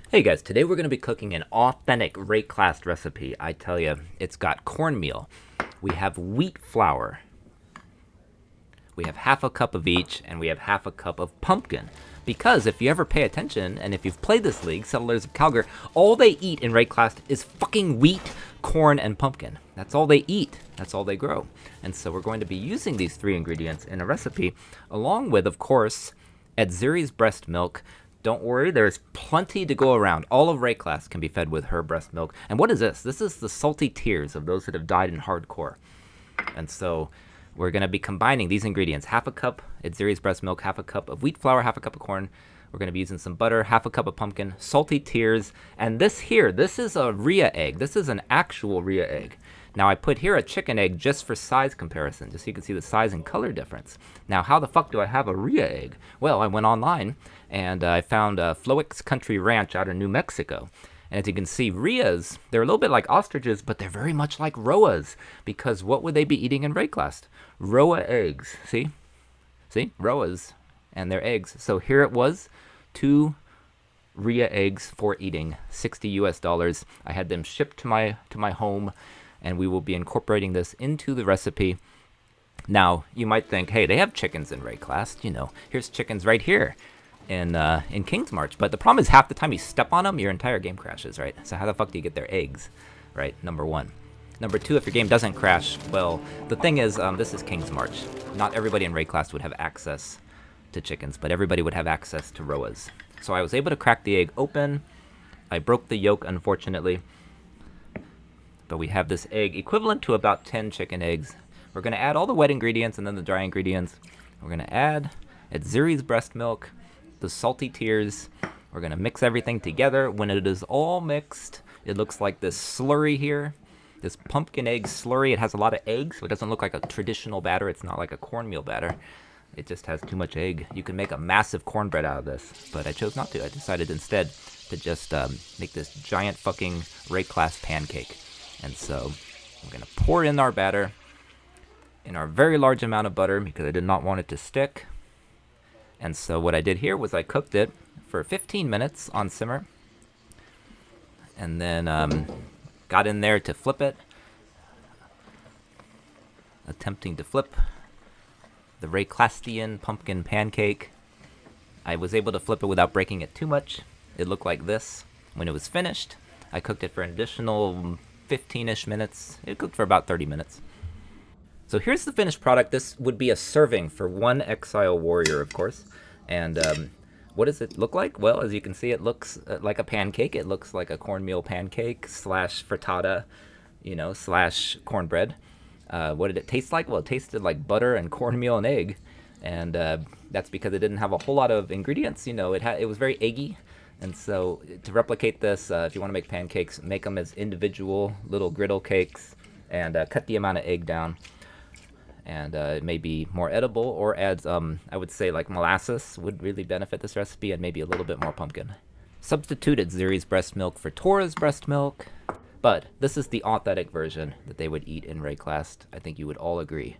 Hey guys, today we're going to be cooking an authentic Rhea recipe. I tell you, it's got cornmeal. We have wheat flour. We have half a cup of each, and we have half a cup of pumpkin. Because if you ever pay attention, and if you've played this league, Settlers of Calgary, all they eat in Rhea is fucking wheat, corn, and pumpkin. That's all they eat. That's all they grow. And so we're going to be using these three ingredients in a recipe, along with, of course, Edziri's breast milk. Don't worry, there's plenty to go around. All of Rhea can be fed with her breast milk. And what is this? This is the salty tears of those that have died in hardcore. And so we're going to be combining these ingredients. Half a cup Edziri's breast milk, half a cup of wheat flour, half a cup of corn. We're going to be using some butter, half a cup of pumpkin, salty tears. And this here, this is a Rhea egg. This is an actual Rhea egg. Now I put here a chicken egg just for size comparison, just so you can see the size and color difference. Now how the fuck do I have a Rhea egg? Well, I went online and I found Flowick's Country Ranch out in New Mexico. And as you can see, Rheas, they're a little bit like ostriches, but they're very much like rhoas. Because what would they be eating in Rhea? Rhoa eggs. See? See? Rhoas and their eggs. So here it was, 2 Rhea eggs for eating, $60 US. I had them shipped to my home, and we will be incorporating this into the recipe. Now, you might think, hey, they have chickens in Rhea, you know, here's chickens right here in Kingsmarch. But the problem is half the time you step on them, your entire game crashes, right? So how the fuck do you get their eggs, right? Number one. Number two, if your game doesn't crash, well, the thing is, this is Kingsmarch. Not everybody in Rhea would have access to chickens, but everybody would have access to rhoas. So I was able to crack the egg open. I broke the yolk, unfortunately. But we have this egg equivalent to about 10 chicken eggs. We're going to add all the wet ingredients and then the dry ingredients. We're going to add Edziri's breast milk, the salty tears. We're going to mix everything together. When it is all mixed, it looks like this slurry here, this pumpkin egg slurry. It has a lot of eggs, so it doesn't look like a traditional batter. It's not like a cornmeal batter. It just has too much egg. You can make a massive cornbread out of this, but I chose not to. I decided instead to just make this giant fucking Rhea pancake. And so we're going to pour in our batter in our very large amount of butter because I did not want it to stick. And so what I did here was I cooked it for 15 minutes on simmer. And then got in there to flip it. Attempting to flip the Rhea pumpkin pancake. I was able to flip it without breaking it too much. It looked like this. When it was finished, I cooked it for an additional 15-ish minutes. It cooked for about 30 minutes. So here's the finished product. This would be a serving for one Exile warrior, of course. And what does it look like? Well, as you can see, it looks like a pancake. It looks like a cornmeal pancake slash frittata, you know, slash cornbread. What did it taste like? Well, it tasted like butter and cornmeal and egg. And that's because it didn't have a whole lot of ingredients. You know, it was very eggy. And so to replicate this, if you want to make pancakes, make them as individual little griddle cakes and cut the amount of egg down. And it may be more edible, or adds, I would say, like molasses would really benefit this recipe, and maybe a little bit more pumpkin. Substitute Edziri's breast milk for Tora's breast milk. But this is the authentic version that they would eat in Rhea. I think you would all agree.